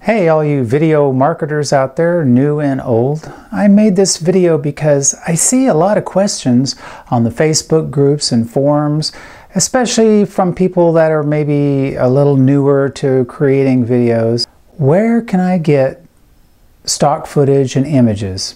Hey, all you video marketers out there, new and old. I made this video because I see a lot of questions on the Facebook groups and forums, especially from people that are maybe a little newer to creating videos. Where can I get stock footage and images?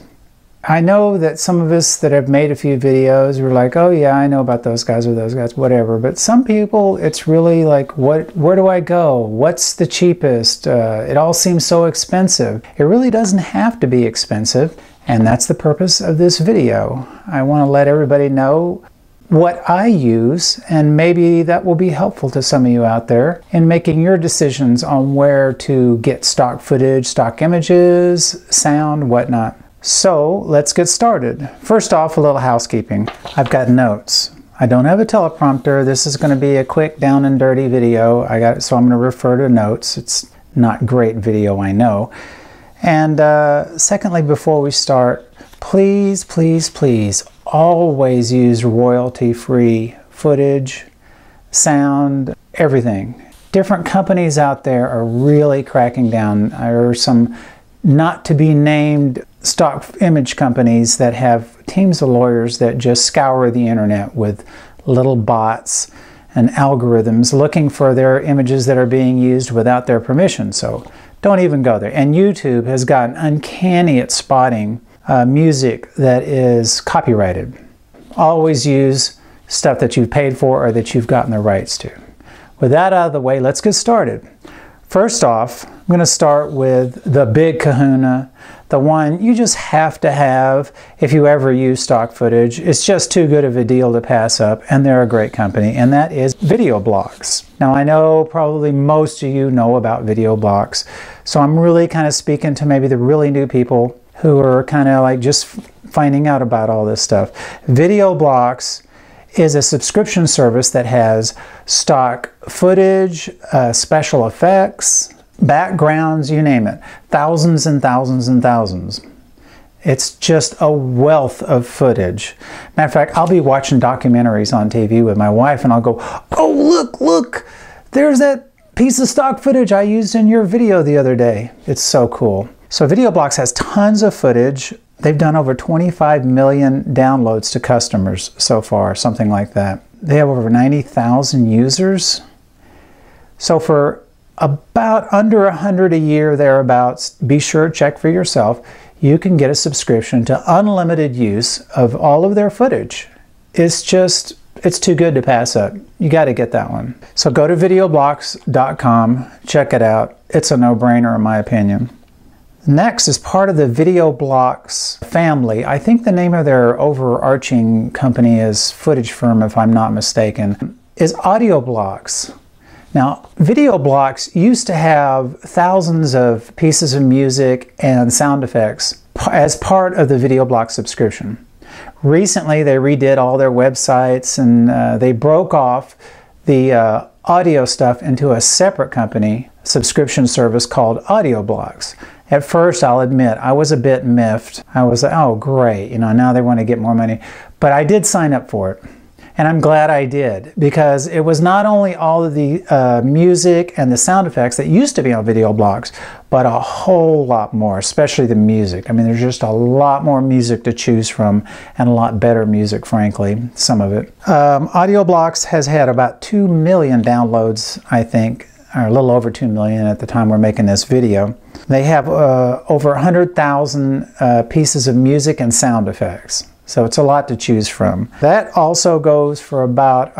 I know that some of us that have made a few videos were like, oh yeah, I know about those guys or those guys, whatever. But some people, it's really like, where do I go? What's the cheapest? It all seems so expensive. It really doesn't have to be expensive. And that's the purpose of this video. I want to let everybody know what I use, and maybe that will be helpful to some of you out there in making your decisions on where to get stock footage, stock images, sound, whatnot. So let's get started. First off, a little housekeeping. I've got notes. I don't have a teleprompter. This is going to be a quick down and dirty video. So I'm going to refer to notes. It's not great video, I know. And secondly, before we start, please, please, please always use royalty-free footage, sound, everything. Different companies out there are really cracking down. There are some not to be named stock image companies that have teams of lawyers that just scour the internet with little bots and algorithms looking for their images that are being used without their permission. So don't even go there. And YouTube has gotten uncanny at spotting music that is copyrighted. Always use stuff that you've paid for or that you've gotten the rights to. With that out of the way, let's get started. First off, I'm going to start with the big kahuna, the one you just have to have if you ever use stock footage. It's just too good of a deal to pass up, and they're a great company, and that is Videoblocks. Now, I know probably most of you know about Videoblocks, so I'm really kind of speaking to maybe the really new people who are kind of like just finding out about all this stuff. Videoblocks is a subscription service that has stock footage, special effects, backgrounds, you name it. Thousands and thousands and thousands. It's just a wealth of footage. Matter of fact, I'll be watching documentaries on TV with my wife and I'll go, oh, look, there's that piece of stock footage I used in your video the other day. It's so cool. So Videoblocks has tons of footage. They've done over 25 million downloads to customers so far, something like that. They have over 90,000 users. So for about under 100 a year thereabouts, be sure to check for yourself, you can get a subscription to unlimited use of all of their footage. It's too good to pass up. You got to get that one. So go to videoblocks.com, check it out. It's a no-brainer in my opinion. Next is part of the Videoblocks family. I think the name of their overarching company is Footage Firm, if I'm not mistaken, is Audioblocks. Now, Videoblocks used to have thousands of pieces of music and sound effects as part of the Videoblocks subscription. Recently, they redid all their websites and they broke off the audio stuff into a separate company subscription service called Audioblocks. At first, I'll admit, I was a bit miffed. I was like, oh great, now they want to get more money. But I did sign up for it. And I'm glad I did, because it was not only all of the music and the sound effects that used to be on Videoblocks, but a whole lot more, especially the music. I mean, there's just a lot more music to choose from, and a lot better music, frankly, some of it. Audioblocks has had about 2 million downloads, I think, or a little over 2 million at the time we're making this video. They have over 100,000 pieces of music and sound effects. So it's a lot to choose from. That also goes for about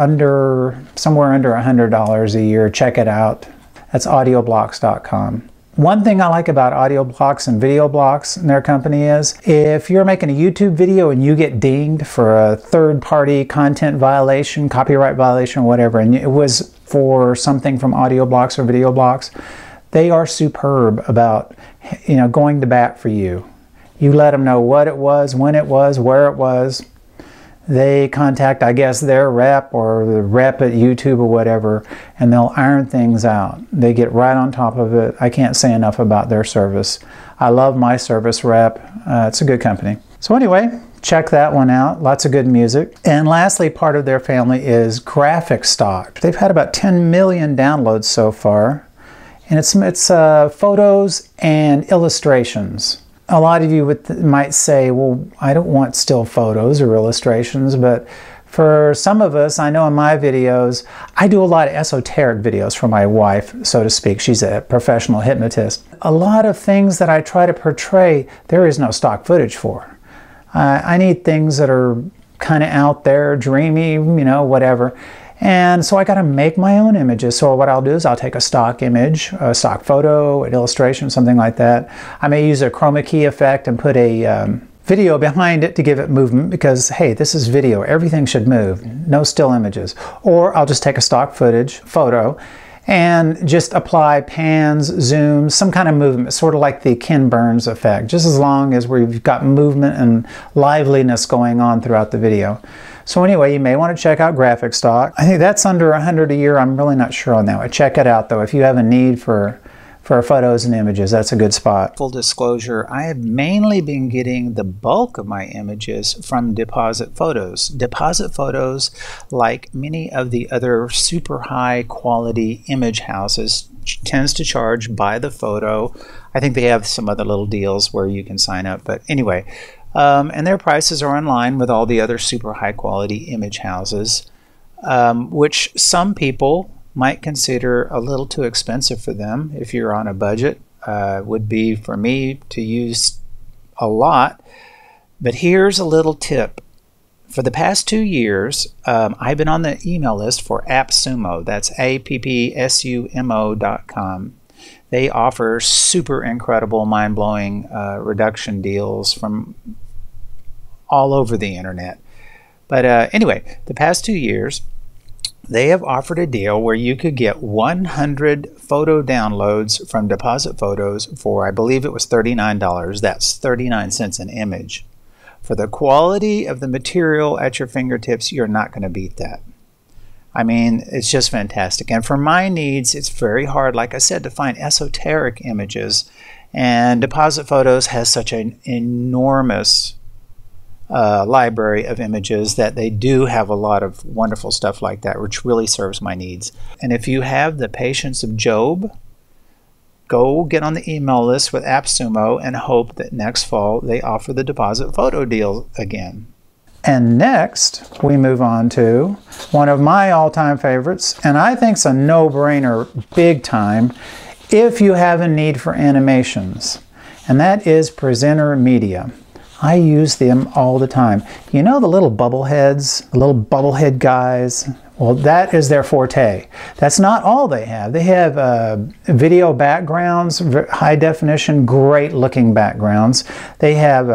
somewhere under $100 a year. Check it out. That's audioblocks.com. One thing I like about Audioblocks and Videoblocks and their company is if you're making a YouTube video and you get dinged for a third-party content violation, copyright violation, whatever, and it was for something from Audioblocks or Videoblocks, they are superb about going to bat for you. You let them know what it was, when it was, where it was. They contact, I guess, their rep or the rep at YouTube or whatever, and they'll iron things out. They get right on top of it. I can't say enough about their service. I love my service rep. It's a good company. So anyway, check that one out. Lots of good music. And lastly, part of their family is Graphic Stock. They've had about 10 million downloads so far. and it's photos and illustrations. A lot of you might say, well, I don't want still photos or illustrations, but for some of us, I know in my videos, I do a lot of esoteric videos for my wife, so to speak. She's a professional hypnotist. A lot of things that I try to portray, there is no stock footage for. I need things that are kind of out there, dreamy, you know, whatever. And so I got to make my own images. So what I'll do is I'll take a stock image, a stock photo, an illustration, something like that. I may use a chroma key effect and put a video behind it to give it movement because, hey, this is video. Everything should move. No still images. Or I'll just take a stock photo, and just apply pans, zooms, some kind of movement, sort of like the Ken Burns effect, just as long as we've got movement and liveliness going on throughout the video. So anyway, you may want to check out Graphic Stock. I think that's under $100 a year. I'm really not sure on that one. Check it out though. If you have a need for photos and images, that's a good spot. Full disclosure, I have mainly been getting the bulk of my images from Deposit Photos. Deposit Photos, like many of the other super high quality image houses, tends to charge by the photo. I think they have some other little deals where you can sign up, but anyway, and their prices are in line with all the other super high quality image houses, which some people might consider a little too expensive for them if you're on a budget. Would be for me to use a lot. But here's a little tip. For the past 2 years, I've been on the email list for AppSumo. That's appsumo.com. They offer super incredible, mind-blowing reduction deals from all over the internet. But anyway, the past 2 years, they have offered a deal where you could get 100 photo downloads from Deposit Photos for, I believe it was $39. That's 39 cents an image. For the quality of the material at your fingertips, you're not going to beat that. I mean, it's just fantastic. And for my needs, it's very hard, like I said, to find esoteric images. And Deposit Photos has such an enormous library of images that they do have a lot of wonderful stuff like that, which really serves my needs. And if you have the patience of Job, go get on the email list with AppSumo and hope that next fall they offer the Deposit Photo deal again. And next, we move on to one of my all-time favorites, and I think it's a no-brainer big time if you have a need for animations, and that is Presenter Media. I use them all the time. You know the little bubble heads, the little bubblehead guys? Well, that is their forte. That's not all they have. They have video backgrounds, high definition, great looking backgrounds. They have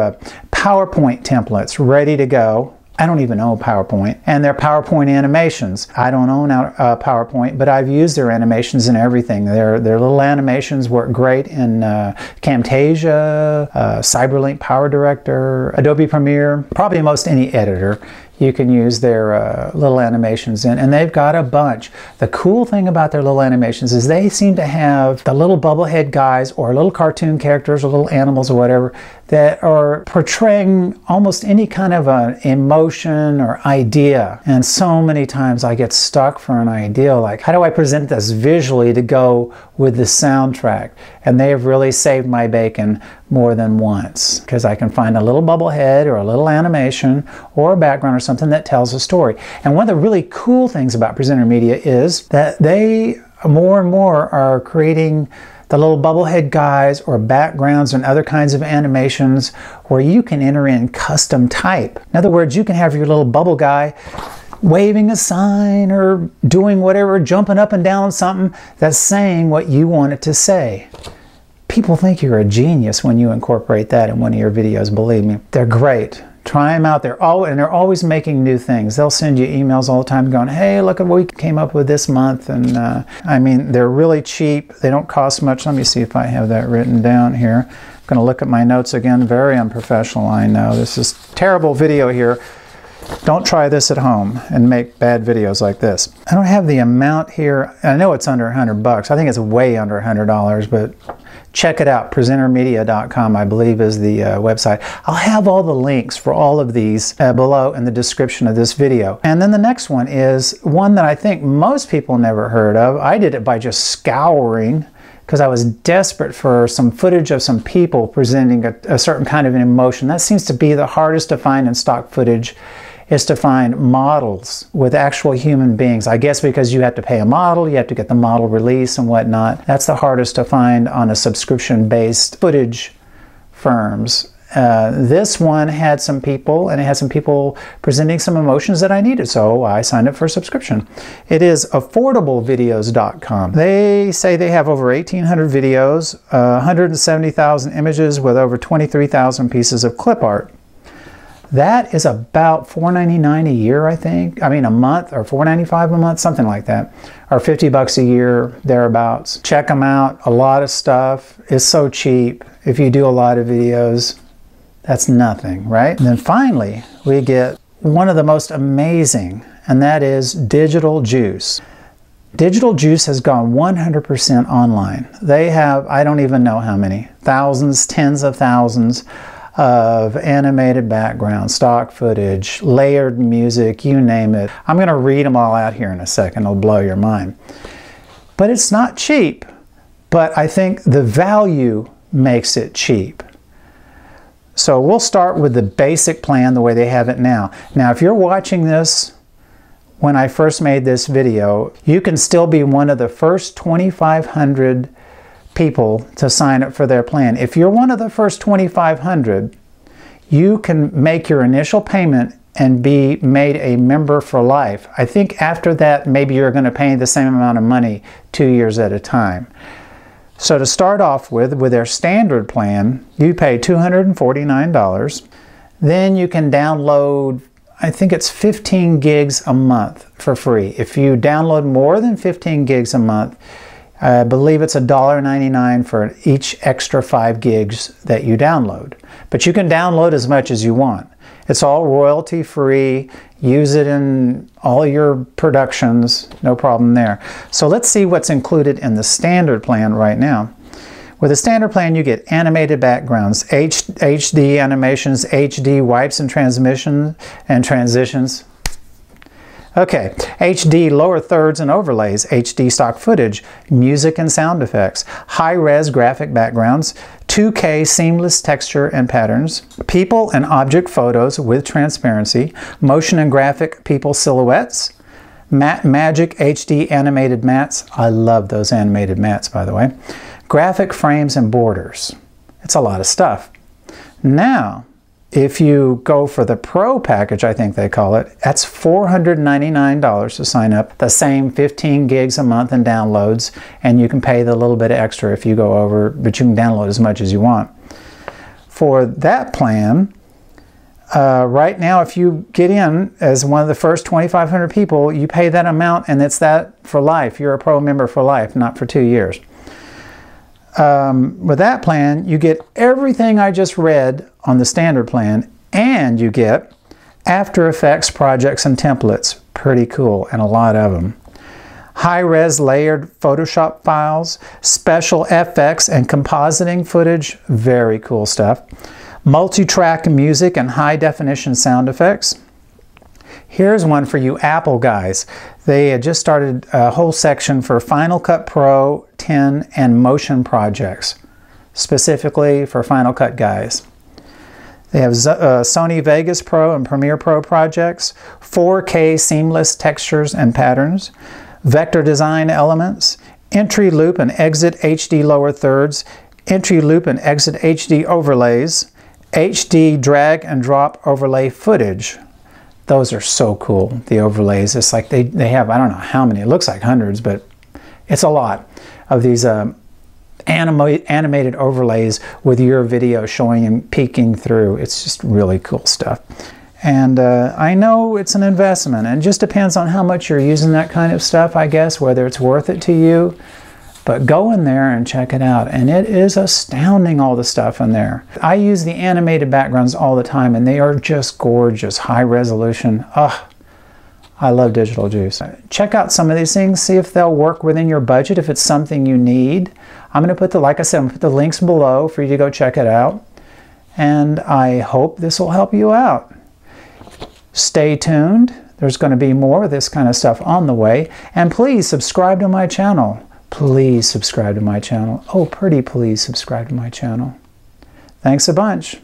PowerPoint templates ready to go. I don't even own PowerPoint. And their PowerPoint animations. I don't own PowerPoint, but I've used their animations in everything. Their little animations work great in Camtasia, Cyberlink Power Director, Adobe Premiere, probably most any editor. You can use their little animations in, and they've got a bunch. The cool thing about their little animations is they seem to have the little bubblehead guys or little cartoon characters or little animals or whatever that are portraying almost any kind of an emotion or idea. And so many times I get stuck for an idea, like how do I present this visually to go with the soundtrack? And they have really saved my bacon more than once, because I can find a little bubblehead or a little animation or a background or something that tells a story. And one of the really cool things about Presenter Media is that they more and more are creating the little bubblehead guys or backgrounds and other kinds of animations where you can enter in custom type. In other words, you can have your little bubble guy waving a sign or doing whatever, jumping up and down on something that's saying what you want it to say. People think you're a genius when you incorporate that in one of your videos, believe me. They're great. Try them out. They're always making new things. They'll send you emails all the time going, hey, look at what we came up with this month. And I mean, they're really cheap. They don't cost much. Let me see if I have that written down here. I'm going to look at my notes again. Very unprofessional, I know. This is terrible video here. Don't try this at home and make bad videos like this. I don't have the amount here. I know it's under $100. I think it's way under $100, but check it out. Presentermedia.com, I believe, is the website. I'll have all the links for all of these below in the description of this video. And then the next one is one that I think most people never heard of. I did it by just scouring because I was desperate for some footage of some people presenting a certain kind of an emotion. That seems to be the hardest to find in stock footage, is to find models with actual human beings. I guess because you have to pay a model, you have to get the model release and whatnot. That's the hardest to find on a subscription-based footage firms. This one had some people, and it had some people presenting some emotions that I needed, so I signed up for a subscription. It is affordablevideos.com. They say they have over 1,800 videos, 170,000 images with over 23,000 pieces of clip art. That is about $4.99 a year, I think. I mean, a month, or $4.95 a month, something like that. Or $50 a year, thereabouts. Check them out. A lot of stuff. It's so cheap. If you do a lot of videos, that's nothing, right? And then finally, we get one of the most amazing, and that is Digital Juice. Digital Juice has gone 100% online. They have, I don't even know how many, thousands, tens of thousands of animated background, stock footage, layered music, you name it. I'm going to read them all out here in a second. It'll blow your mind. But it's not cheap. But I think the value makes it cheap. So we'll start with the basic plan the way they have it now. Now, if you're watching this when I first made this video, you can still be one of the first 2,500 people to sign up for their plan. If you're one of the first 2,500, you can make your initial payment and be made a member for life. I think after that, maybe you're going to pay the same amount of money 2 years at a time. So to start off with their standard plan, you pay $249. Then you can download, I think it's 15 gigs a month for free. If you download more than 15 gigs a month, I believe it's $1.99 for each extra 5 gigs that you download. But you can download as much as you want. It's all royalty free. Use it in all your productions, no problem there. So let's see what's included in the standard plan right now. With the standard plan, you get animated backgrounds, HD animations, HD wipes and transitions. Okay, HD lower thirds and overlays, HD stock footage, music and sound effects, high-res graphic backgrounds, 2K seamless texture and patterns, people and object photos with transparency, motion and graphic people silhouettes, matte magic HD animated mats. I love those animated mats, by the way. Graphic frames and borders. It's a lot of stuff. Now, if you go for the Pro package, I think they call it, that's $499 to sign up. The same 15 gigs a month in downloads, and you can pay the little bit extra if you go over, but you can download as much as you want. For that plan, right now, if you get in as one of the first 2,500 people, you pay that amount, and it's that for life. You're a Pro member for life, not for 2 years. With that plan, you get everything I just read on the standard plan, and you get After Effects projects and templates. Pretty cool, and a lot of them. High-res layered Photoshop files, special FX and compositing footage. Very cool stuff. Multi-track music and high-definition sound effects. Here's one for you Apple guys. They had just started a whole section for Final Cut Pro 10 and motion projects, specifically for Final Cut guys. They have Sony Vegas Pro and Premiere Pro projects, 4K seamless textures and patterns, vector design elements, entry loop and exit HD lower thirds, entry loop and exit HD overlays, HD drag and drop overlay footage. Those are so cool, the overlays. It's like they have, I don't know how many, it looks like hundreds, but it's a lot of these animated overlays with your video showing and peeking through. It's just really cool stuff. And I know it's an investment, and it just depends on how much you're using that kind of stuff, I guess, whether it's worth it to you. But go in there and check it out, and it is astounding, all the stuff in there. I use the animated backgrounds all the time, and they are just gorgeous, high resolution. Ugh, I love Digital Juice. Check out some of these things, see if they'll work within your budget, if it's something you need. I'm going to put like I said, I'm going to put the links below for you to go check it out. And I hope this will help you out. Stay tuned. There's going to be more of this kind of stuff on the way. And please subscribe to my channel. please subscribe to my channel. Oh, pretty please subscribe to my channel. Thanks a bunch.